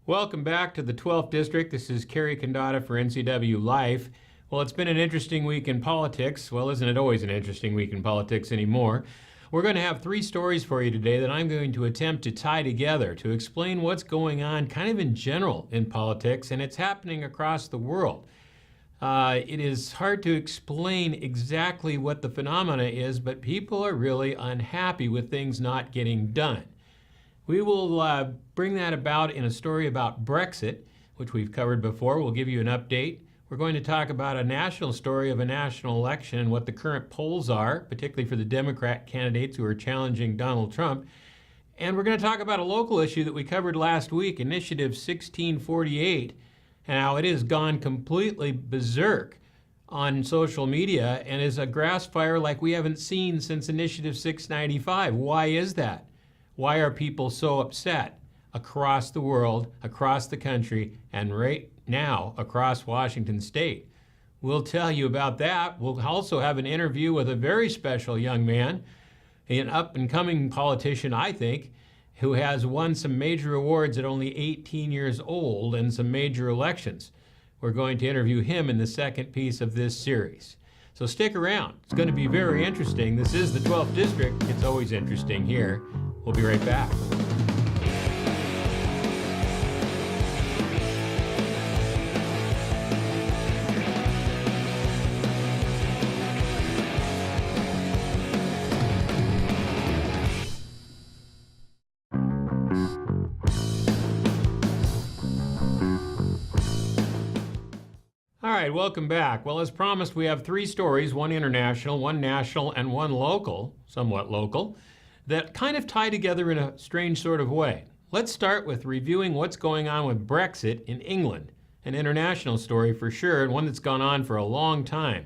Welcome back to the 12th District. This is Kerry Condata for NCW Life. Well, it's been an interesting week in politics. Well, isn't it always an interesting week in politics anymore? We're going to have three stories for you today that I'm going to attempt to tie together to explain what's going on kind of in general in politics, and it's happening across the world. It is hard to explain exactly what the phenomena is, but people are really unhappy with things not getting done. We will bring that about in a story about Brexit, which we've covered before. We'll give you an update. We're going to talk about a national story of a national election and what the current polls are, particularly for the Democrat candidates who are challenging Donald Trump. And we're going to talk about a local issue that we covered last week, Initiative 1648, and how it has gone completely berserk on social media and is a grass fire like we haven't seen since Initiative 695. Why is that? Why are people so upset across the world, across the country, and right now across Washington State? We'll tell you about that. We'll also have an interview with a very special young man, an up-and-coming politician, I think, who has won some major awards at only 18 years old and some major elections. We're going to interview him in the second piece of this series. So stick around. It's going to be very interesting. This is the 12th District. It's always interesting here. We'll be right back. All right, welcome back. Well, as promised, we have three stories, one international, one national, and one local, somewhat local, that kind of tie together in a strange sort of way. Let's start with reviewing what's going on with Brexit in England, an international story for sure, and one that's gone on for a long time.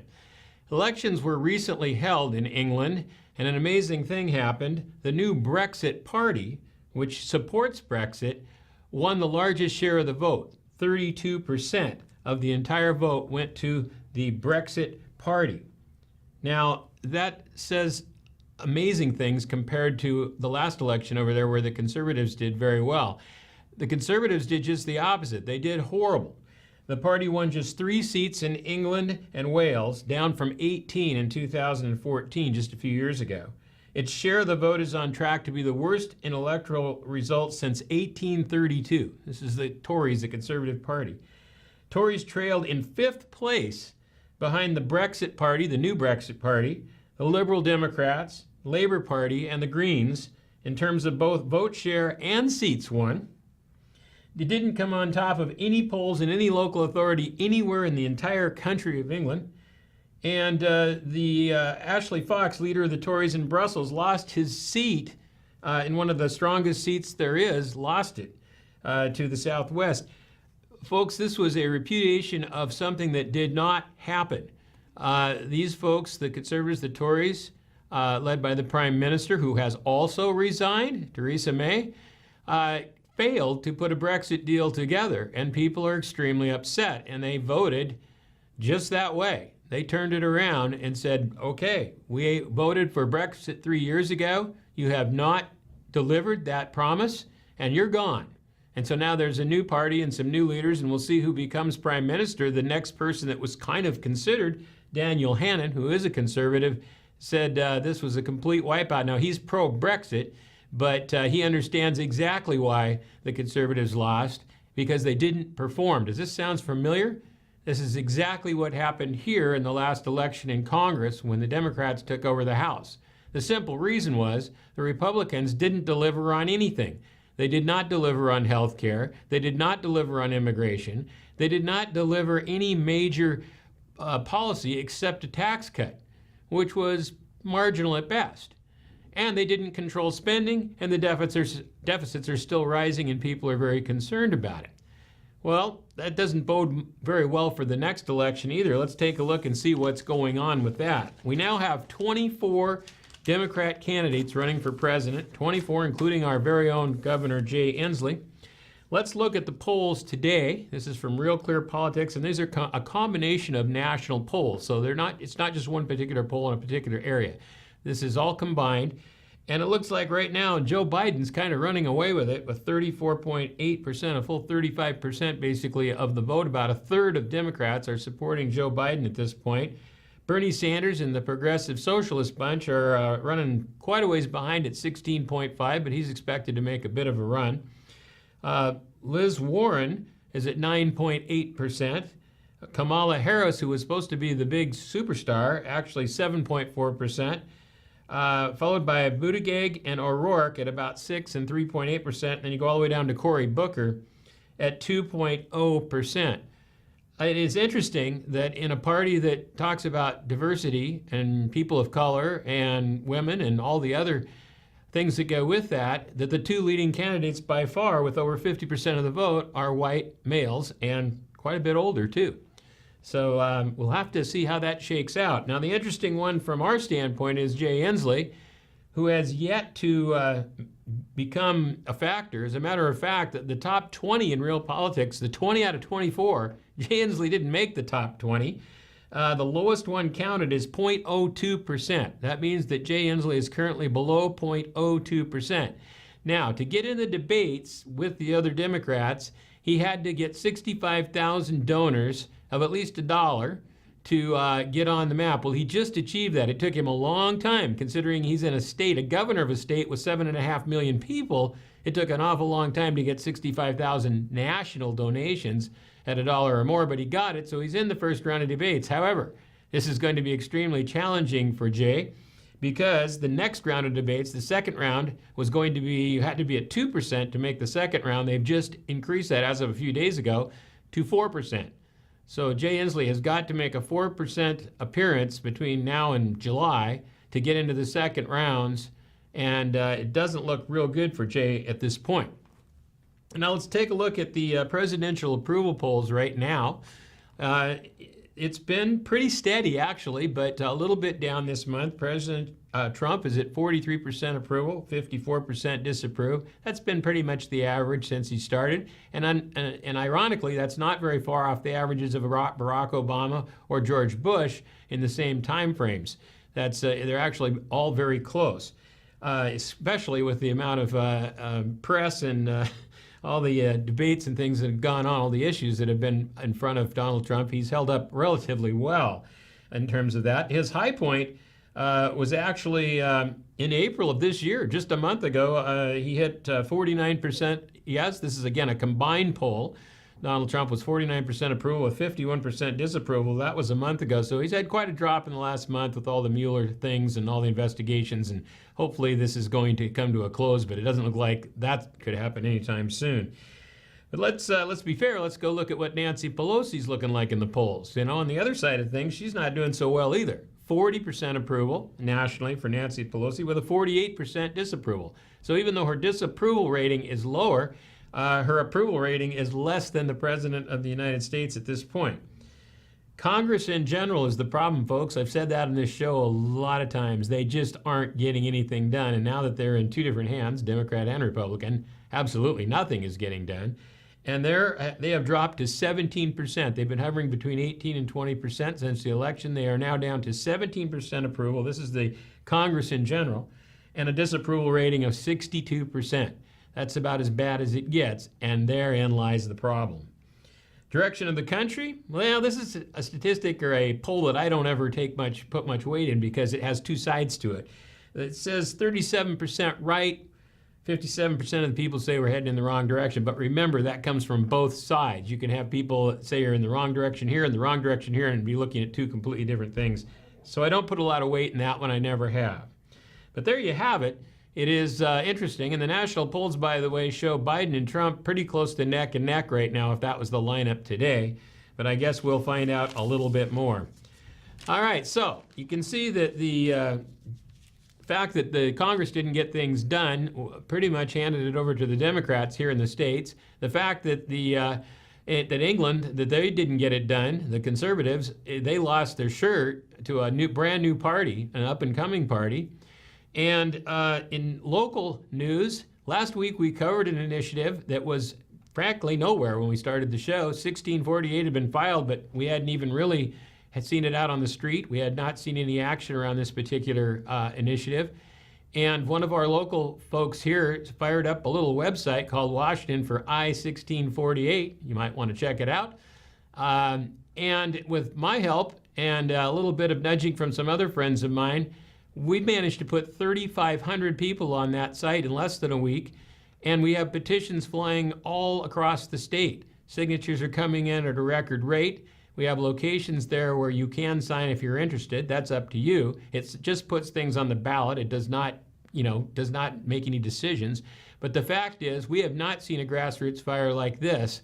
Elections were recently held in England, and an amazing thing happened. The new Brexit Party, which supports Brexit, won the largest share of the vote. 32% of the entire vote went to the Brexit Party. Now, that says amazing things compared to the last election over there where the Conservatives did very well. The Conservatives did just the opposite. They did horrible. The party won just 3 seats in England and Wales, down from 18 in 2014, just a few years ago. Its share of the vote is on track to be the worst in electoral results since 1832. This is the Tories, the Conservative Party. Tories trailed in 5th place behind the Brexit Party, the new Brexit Party, the Liberal Democrats, Labour Party, and the Greens in terms of both vote share and seats won. It didn't come on top of any polls in any local authority anywhere in the entire country of England. And Ashley Fox, leader of the Tories in Brussels, lost his seat in one of the strongest seats there is, lost it to the Southwest. Folks, this was a repudiation of something that did not happen. These folks, the Conservatives, the Tories, led by the Prime Minister, who has also resigned, Theresa May, failed to put a Brexit deal together, and people are extremely upset, and they voted just that way. They turned it around and said, okay, we voted for Brexit 3 years ago. You have not delivered that promise, and you're gone. And so now there's a new party and some new leaders, and we'll see who becomes Prime Minister. The next person that was kind of considered, Daniel Hannan, who is a Conservative, said this was a complete wipeout. Now, he's pro-Brexit, but he understands exactly why the Conservatives lost, because they didn't perform. Does this sound familiar? This is exactly what happened here in the last election in Congress when the Democrats took over the House. The simple reason was the Republicans didn't deliver on anything. They did not deliver on health care. They did not deliver on immigration. They did not deliver any major policy except a tax cut, which was marginal at best. And they didn't control spending, and the deficits are still rising, and people are very concerned about it. Well, that doesn't bode very well for the next election either. Let's take a look and see what's going on with that. We now have 24 Democrat candidates running for president, 24 including our very own Governor Jay Inslee. Let's look at the polls today. This is from Real Clear Politics, and these are a combination of national polls. So it's not just one particular poll in a particular area. This is all combined. And it looks like right now Joe Biden's kind of running away with it with 34.8%, a full 35% basically of the vote. About a third of Democrats are supporting Joe Biden at this point. Bernie Sanders and the Progressive Socialist bunch are running quite a ways behind at 16.5, but he's expected to make a bit of a run. Liz Warren is at 9.8%. Kamala Harris, who was supposed to be the big superstar, actually 7.4%. Followed by Buttigieg and O'Rourke at about 6 and 3.8%. And then you go all the way down to Cory Booker at 2.0%. It is interesting that in a party that talks about diversity and people of color and women and all the other things that go with that, that the two leading candidates by far with over 50% of the vote are white males and quite a bit older too. So we'll have to see how that shakes out. Now, the interesting one from our standpoint is Jay Inslee, who has yet to become a factor. As a matter of fact, the top 20 in real politics, the 20 out of 24, Jay Inslee didn't make the top 20. The lowest one counted is 0.02%. That means that Jay Inslee is currently below 0.02%. Now, to get in the debates with the other Democrats, he had to get 65,000 donors of at least $1 to get on the map. Well, he just achieved that. It took him a long time, considering he's in a state, a governor of a state with 7.5 million people. It took an awful long time to get 65,000 national donations at $1 or more, but he got it, so he's in the first round of debates. However, this is going to be extremely challenging for Jay, because the next round of debates, the second round, was going to be, you had to be at 2% to make the second round. They've just increased that as of a few days ago to 4%. So Jay Inslee has got to make a 4% appearance between now and July to get into the second rounds, and it doesn't look real good for Jay at this point. Now let's take a look at the presidential approval polls right now. It's been pretty steady, actually, but a little bit down this month. President Trump is at 43% approval, 54% disapprove. That's been pretty much the average since he started. And ironically, that's not very far off the averages of Barack Obama or George Bush in the same time frames. They're actually all very close, especially with the amount of press and all the debates and things that have gone on, all the issues that have been in front of Donald Trump. He's held up relatively well in terms of that. His high point was actually in April of this year, just a month ago. He hit 49% yes. This is, again, a combined poll. Donald Trump was 49% approval with 51% disapproval. That was a month ago. So he's had quite a drop in the last month with all the Mueller things and all the investigations. And hopefully this is going to come to a close, but it doesn't look like that could happen anytime soon. But let's be fair. Let's go look at what Nancy Pelosi's looking like in the polls. You know, on the other side of things, she's not doing so well either. 40% approval nationally for Nancy Pelosi with a 48% disapproval. So even though her disapproval rating is lower, her approval rating is less than the President of the United States at this point. Congress in general is the problem, folks. I've said that on this show a lot of times. They just aren't getting anything done. And now that they're in two different hands, Democrat and Republican, absolutely nothing is getting done. And they have dropped to 17%. They've been hovering between 18 and 20% since the election. They are now down to 17% approval. This is the Congress in general. And a disapproval rating of 62%. That's about as bad as it gets, and therein lies the problem. Direction of the country? Well, this is a statistic or a poll that I don't ever put much weight in because it has two sides to it. It says 37% right, 57% of the people say we're heading in the wrong direction. But remember, that comes from both sides. You can have people say you're in the wrong direction here and the wrong direction here and be looking at two completely different things. So I don't put a lot of weight in that one. I never have. But there you have it. It is interesting, and the national polls, by the way, show Biden and Trump pretty close to neck and neck right now, if that was the lineup today. But I guess we'll find out a little bit more. All right, so you can see that the fact that the Congress didn't get things done pretty much handed it over to the Democrats here in the States. The fact that that England, that they didn't get it done, the conservatives, they lost their shirt to a brand new party, an up-and-coming party. And in local news, last week we covered an initiative that was frankly nowhere when we started the show. 1648 had been filed, but we hadn't even really seen it out on the street. We had not seen any action around this particular initiative. And one of our local folks here fired up a little website called Washington for I-1648. You might want to check it out. And with my help and a little bit of nudging from some other friends of mine, we managed to put 3,500 people on that site in less than a week. And we have petitions flying all across the state. Signatures are coming in at a record rate. We have locations there where you can sign if you're interested. That's up to you. It just puts things on the ballot. It does not, does not make any decisions. But the fact is, we have not seen a grassroots fire like this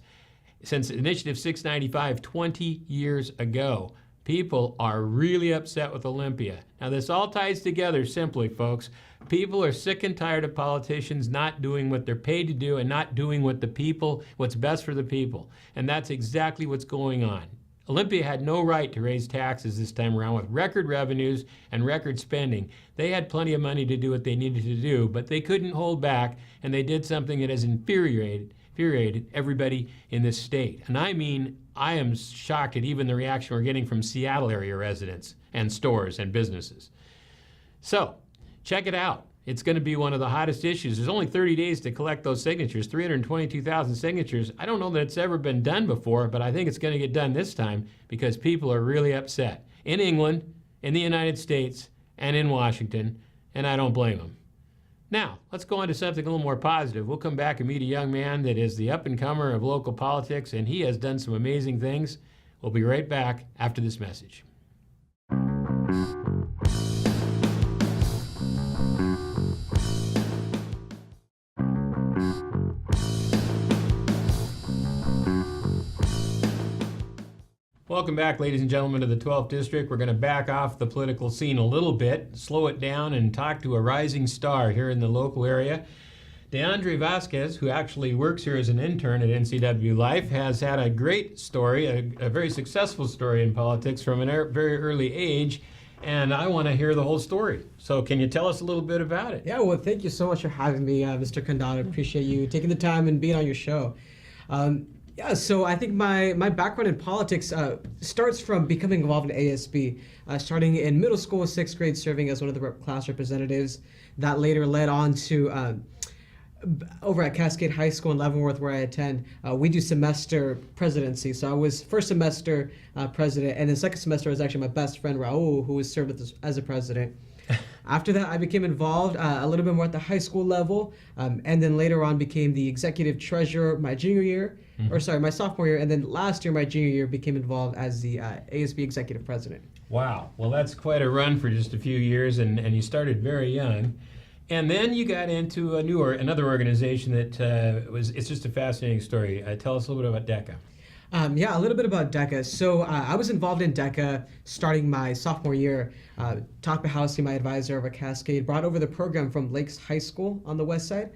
since Initiative 695 20 years ago. People are really upset with Olympia. Now, this all ties together simply, folks. People are sick and tired of politicians not doing what they're paid to do and not doing what's best for the people. And that's exactly what's going on. Olympia had no right to raise taxes this time around with record revenues and record spending. They had plenty of money to do what they needed to do, but they couldn't hold back, and they did something that has infuriated everybody in this state. And I am shocked at even the reaction we're getting from Seattle area residents and stores and businesses. So, check it out. It's going to be one of the hottest issues. There's only 30 days to collect those signatures, 322,000 signatures. I don't know that it's ever been done before, but I think it's going to get done this time because people are really upset in England, in the United States, and in Washington, and I don't blame them. Now, let's go on to something a little more positive. We'll come back and meet a young man that is the up-and-comer of local politics, and he has done some amazing things. We'll be right back after this message. Welcome back, ladies and gentlemen, to the 12th District. We're going to back off the political scene a little bit, slow it down, and talk to a rising star here in the local area. DeAndre Vasquez, who actually works here as an intern at NCW Life, has had a great story, a very successful story in politics from a very early age, and I want to hear the whole story. So can you tell us a little bit about it? Yeah, well, thank you so much for having me, Mr. Condon. I appreciate you taking the time and being on your show. Yeah, so I think my background in politics starts from becoming involved in ASB, starting in middle school, 6th grade, serving as one of the class representatives. That later led on to over at Cascade High School in Leavenworth, where I attend. We do semester presidency. So I was first semester president, and then second semester was actually my best friend, Raul, who was served as a president. After that, I became involved a little bit more at the high school level, and then later on became the executive treasurer my junior year, my sophomore year, and then last year, my junior year, became involved as the ASB executive president. Wow, well, that's quite a run for just a few years, and you started very young. And then you got into another organization that it's just a fascinating story. Tell us a little bit about DECA. Yeah, a little bit about DECA. So I was involved in DECA starting my sophomore year. Todd Pahowski, my advisor over Cascade, brought over the program from Lakes High School on the west side.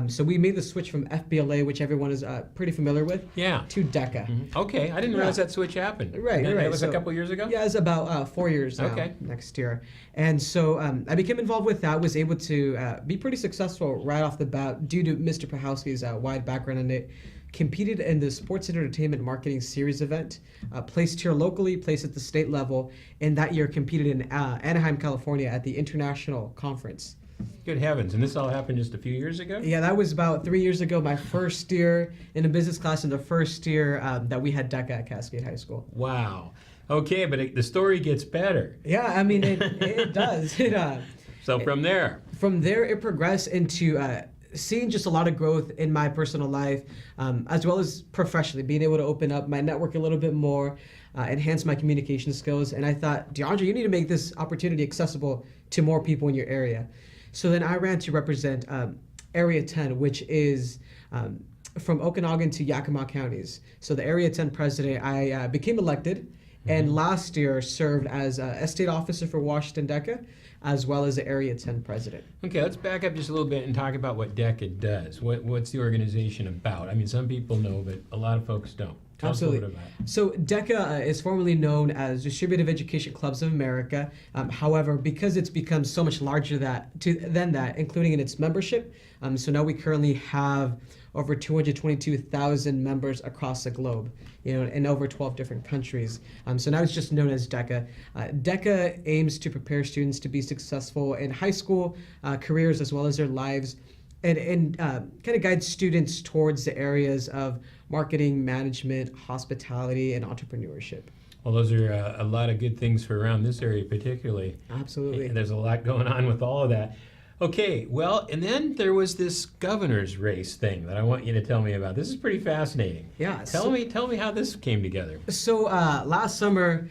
So we made the switch from FBLA, which everyone is pretty familiar with, to DECA. Mm-hmm. Okay, I didn't realize that switch happened. Right. That was a couple years ago? Yeah, it was about 4 years now, next year. And so I became involved with that, was able to be pretty successful right off the bat due to Mr. Pahowski's wide background in it. Competed in the Sports and Entertainment Marketing Series event, placed here locally, placed at the state level, and that year competed in Anaheim, California at the International Conference. Good heavens, and this all happened just a few years ago? Yeah, that was about 3 years ago, my first year in a business class, and the first year that we had DECA at Cascade High School. Wow. Okay, but the story gets better. Yeah, I mean, it does. So from there? From there, it progressed into seeing just a lot of growth in my personal life, as well as professionally, being able to open up my network a little bit more, enhance my communication skills. And I thought, DeAndre, you need to make this opportunity accessible to more people in your area. So then I ran to represent Area 10, which is from Okanagan to Yakima counties. So the Area 10 president, I became elected, and last year served as estate officer for Washington DECA, as well as the Area 10 president. Okay, let's back up just a little bit and talk about what DECA does. What's the organization about? I mean, some people know, but a lot of folks don't. Tell Absolutely. us a little bit about it. So DECA is formerly known as Distributive Education Clubs of America. However, because it's become so much larger than that, including in its membership, so now we currently have over 222,000 members across the globe, in over 12 different countries. So now it's just known as DECA. DECA aims to prepare students to be successful in high school, careers, as well as their lives, and kind of guide students towards the areas of marketing, management, hospitality, and entrepreneurship. Well, those are a lot of good things for around this area particularly. Absolutely. And there's a lot going on with all of that. Okay, well, and then there was this governor's race thing that I want you to tell me about. This is pretty fascinating. Yeah. Tell me how this came together. So last summer,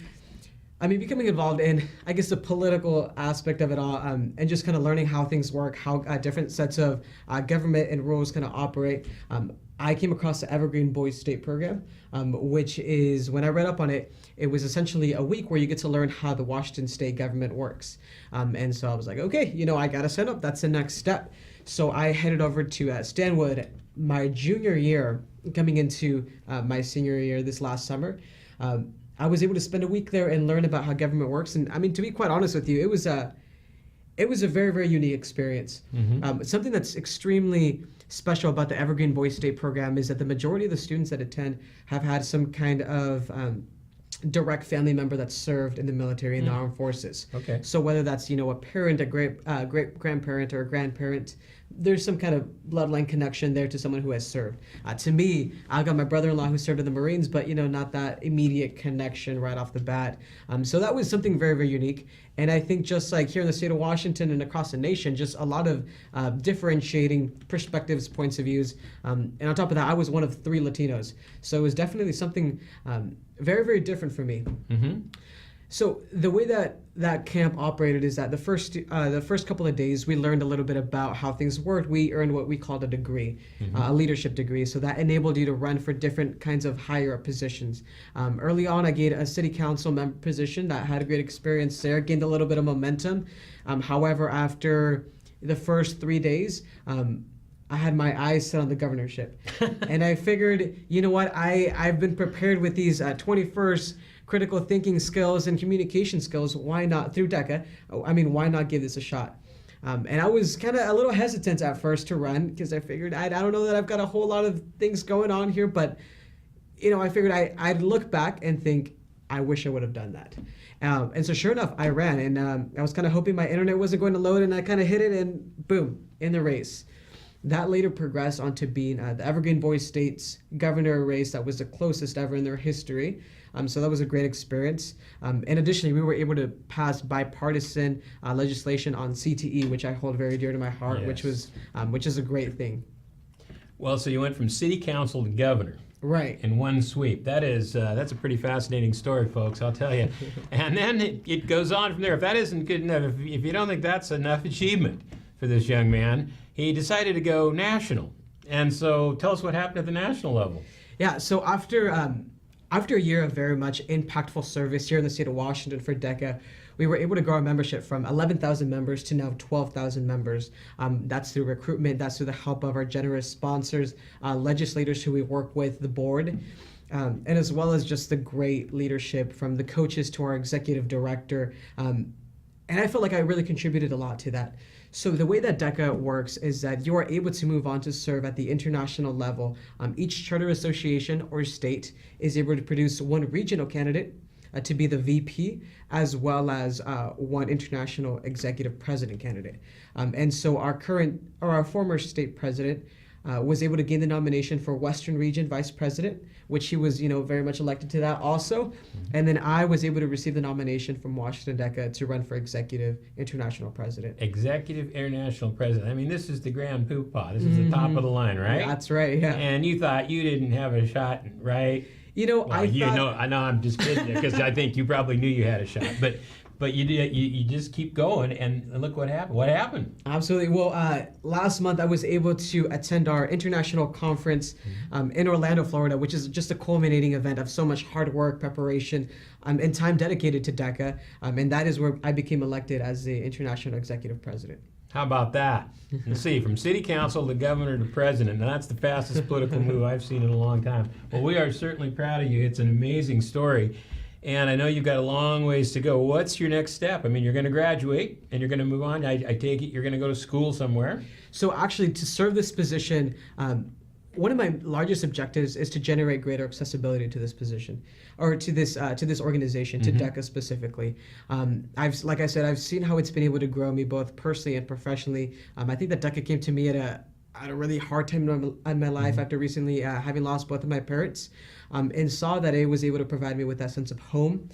becoming involved in, I guess, the political aspect of it all, and just kind of learning how things work, how different sets of government and rules kind of operate. I came across the Evergreen Boys State Program, which is, when I read up on it, it was essentially a week where you get to learn how the Washington state government works. And so I was like, okay, I got to sign up. That's the next step. So I headed over to Stanwood my junior year, coming into my senior year this last summer. I was able to spend a week there and learn about how government works. And to be quite honest with you, it was a very, very unique experience. Mm-hmm. Something that's extremely special about the Evergreen Boys State Program is that the majority of the students that attend have had some kind of direct family member that's served in the military and the armed forces. Okay. So whether that's a parent, a great grandparent, or a grandparent, there's some kind of bloodline connection there to someone who has served. To me, I got my brother-in-law who served in the Marines, but not that immediate connection right off the bat. So that was something very, very unique. And I think just like here in the state of Washington and across the nation, just a lot of differentiating perspectives, points of views. And on top of that, I was one of 3 Latinos. So it was definitely something very, very different for me. Mm-hmm. So the way that camp operated is that the first couple of days we learned a little bit about how things worked. We earned what we called a degree, a leadership degree. So that enabled you to run for different kinds of higher up positions. Early on, I gained a city council member position that had a great experience there, gained a little bit of momentum. However, after the first 3 days, I had my eyes set on the governorship. And I figured, what, I've been prepared with these 21st critical thinking skills and communication skills. Why not, through DECA, why not give this a shot? And I was kind of a little hesitant at first to run because I figured I don't know that I've got a whole lot of things going on here, but I figured I'd look back and think, I wish I would have done that. And so sure enough, I ran, and I was kind of hoping my internet wasn't going to load, and I kind of hit it, and boom, in the race. That later progressed onto being the Evergreen Boys State's governor race that was the closest ever in their history. So that was a great experience. And additionally, we were able to pass bipartisan legislation on CTE, which I hold very dear to my heart, Yes. which is a great thing. Well, so you went from city council to governor. Right. In one sweep. That's a pretty fascinating story, folks, I'll tell you. And then it goes on from there. If that isn't good enough, if you don't think that's enough achievement for this young man, he decided to go national. And so tell us what happened at the national level. Yeah, so after a year of very much impactful service here in the state of Washington for DECA, we were able to grow our membership from 11,000 members to now 12,000 members. That's through recruitment, that's through the help of our generous sponsors, legislators who we work with, the board, and as well as just the great leadership from the coaches to our executive director. And I felt like I really contributed a lot to that. So the way that DECA works is that you are able to move on to serve at the international level. Each charter association or state is able to produce one regional candidate to be the VP, as well as one international executive president candidate. And so our former state president was able to gain the nomination for Western Region Vice President, which he was, very much elected to that also. Mm-hmm. And then I was able to receive the nomination from Washington DECA to run for Executive International President. Executive International President. This is the grand poobah. This is the top of the line, right? That's right, yeah. And you thought you didn't have a shot, right? I know I'm just kidding because I think you probably knew you had a shot. But you did. You just keep going, and look what happened. What happened? Absolutely. Well, last month I was able to attend our international conference in Orlando, Florida, which is just a culminating event of so much hard work, preparation, and time dedicated to DECA. And that is where I became elected as the international executive president. How about that? Let's see, from city council to governor to president. Now that's the fastest political move I've seen in a long time. Well, we are certainly proud of you. It's an amazing story. And I know you've got a long ways to go. What's your next step? You're going to graduate and you're going to move on. I take it you're going to go to school somewhere. So actually, to serve this position, one of my largest objectives is to generate greater accessibility to this position, or to this organization, to DECA specifically. Like I said, I've seen how it's been able to grow me both personally and professionally. I think that DECA came to me at a really hard time in my life after recently having lost both of my parents, and saw that it was able to provide me with that sense of home.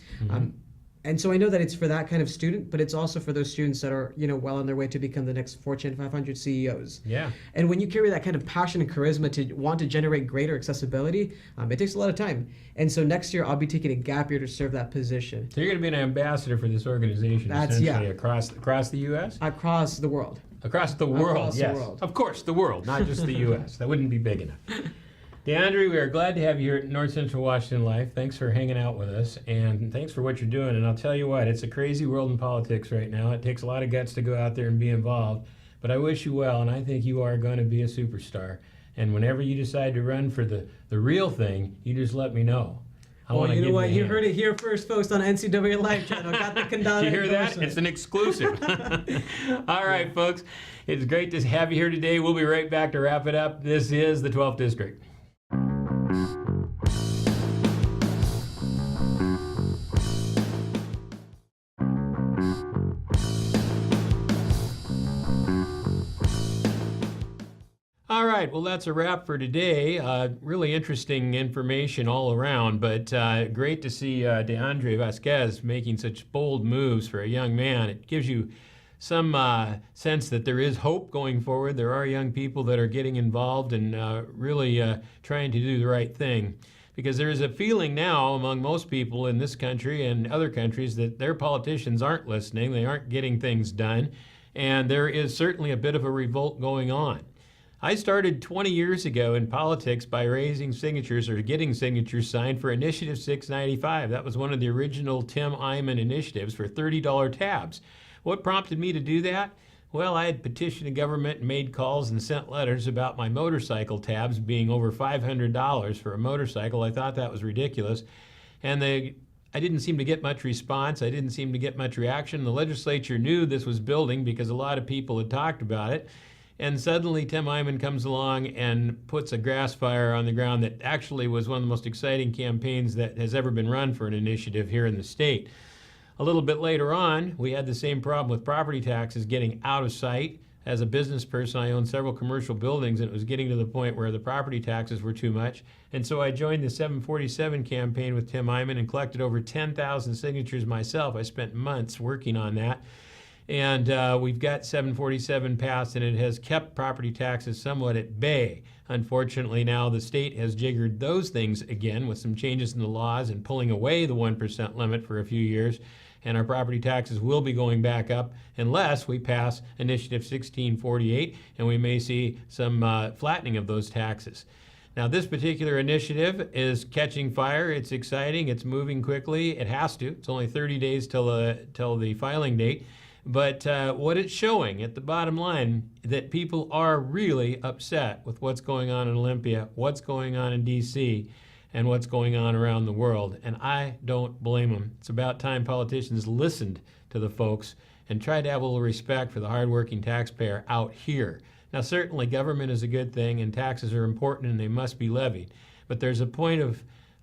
And so I know that it's for that kind of student, but it's also for those students that are, well on their way to become the next Fortune 500 CEOs. Yeah. And when you carry that kind of passion and charisma to want to generate greater accessibility, it takes a lot of time. And so next year I'll be taking a gap year to serve that position. So you're going to be an ambassador for this organization, essentially, across the U.S.? Across the world. Across the world, Across yes. the world. Of course, the world, not just the U.S. That wouldn't be big enough. DeAndre, we are glad to have you here at North Central Washington Life. Thanks for hanging out with us, and thanks for what you're doing. And I'll tell you what, it's a crazy world in politics right now. It takes a lot of guts to go out there and be involved, but I wish you well, and I think you are going to be a superstar. And whenever you decide to run for the real thing, you just let me know. Well, you know what? You heard it here first, folks, on NCAA Live Channel. Got the Condado. Did you hear that? It's an exclusive. All right, folks. It's great to have you here today. We'll be right back to wrap it up. This is the 12th District. All right, well, that's a wrap for today. Really interesting information all around, but great to see DeAndre Vasquez making such bold moves for a young man. It gives you some sense that there is hope going forward. There are young people that are getting involved and really trying to do the right thing. Because there is a feeling now among most people in this country and other countries that their politicians aren't listening, they aren't getting things done, and there is certainly a bit of a revolt going on. I started 20 years ago in politics by raising signatures or getting signatures signed for Initiative 695. That was one of the original Tim Eyman initiatives for $30 tabs. What prompted me to do that? Well, I had petitioned the government and made calls and sent letters about my motorcycle tabs being over $500 for a motorcycle. I thought that was ridiculous. And I didn't seem to get much response. I didn't seem to get much reaction. The legislature knew this was building because a lot of people had talked about it. And suddenly Tim Eyman comes along and puts a grass fire on the ground that actually was one of the most exciting campaigns that has ever been run for an initiative here in the state. A little bit later on, we had the same problem with property taxes getting out of sight. As a business person, I owned several commercial buildings, and it was getting to the point where the property taxes were too much. And so I joined the 747 campaign with Tim Eyman and collected over 10,000 signatures myself. I spent months working on that. And we've got 747 passed, and it has kept property taxes somewhat at bay. Unfortunately, now the state has jiggered those things again with some changes in the laws and pulling away the 1% limit for a few years. And our property taxes will be going back up unless we pass Initiative 1648, and we may see some flattening of those taxes. Now, this particular initiative is catching fire. It's exciting. It's moving quickly. It has to. It's only 30 days till the filing date. But what it's showing at the bottom line, that people are really upset with what's going on in Olympia, what's going on in D.C., and what's going on around the world. And I don't blame them. It's about time politicians listened to the folks and tried to have a little respect for the hardworking taxpayer out here. Now, certainly government is a good thing and taxes are important and they must be levied. But there's a point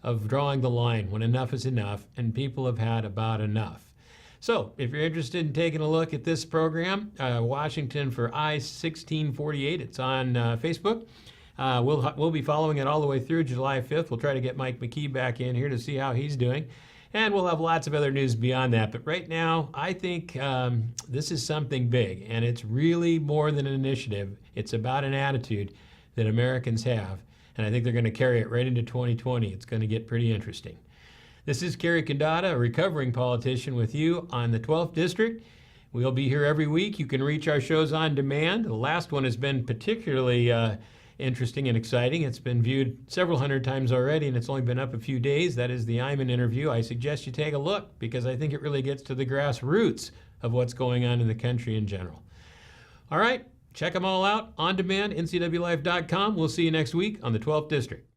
of drawing the line when enough is enough, and people have had about enough. So, if you're interested in taking a look at this program, Washington for I-1648, it's on Facebook. We'll be following it all the way through July 5th. We'll try to get Mike McKee back in here to see how he's doing. And we'll have lots of other news beyond that. But right now, I think this is something big, and it's really more than an initiative. It's about an attitude that Americans have, and I think they're going to carry it right into 2020. It's going to get pretty interesting. This is Cory Booker, a recovering politician, with you on the 12th District. We'll be here every week. You can reach our shows on demand. The last one has been particularly interesting and exciting. It's been viewed several hundred times already, and it's only been up a few days. That is the Eyman interview. I suggest you take a look because I think it really gets to the grassroots of what's going on in the country in general. All right, check them all out on demand, ncwlife.com. We'll see you next week on the 12th District.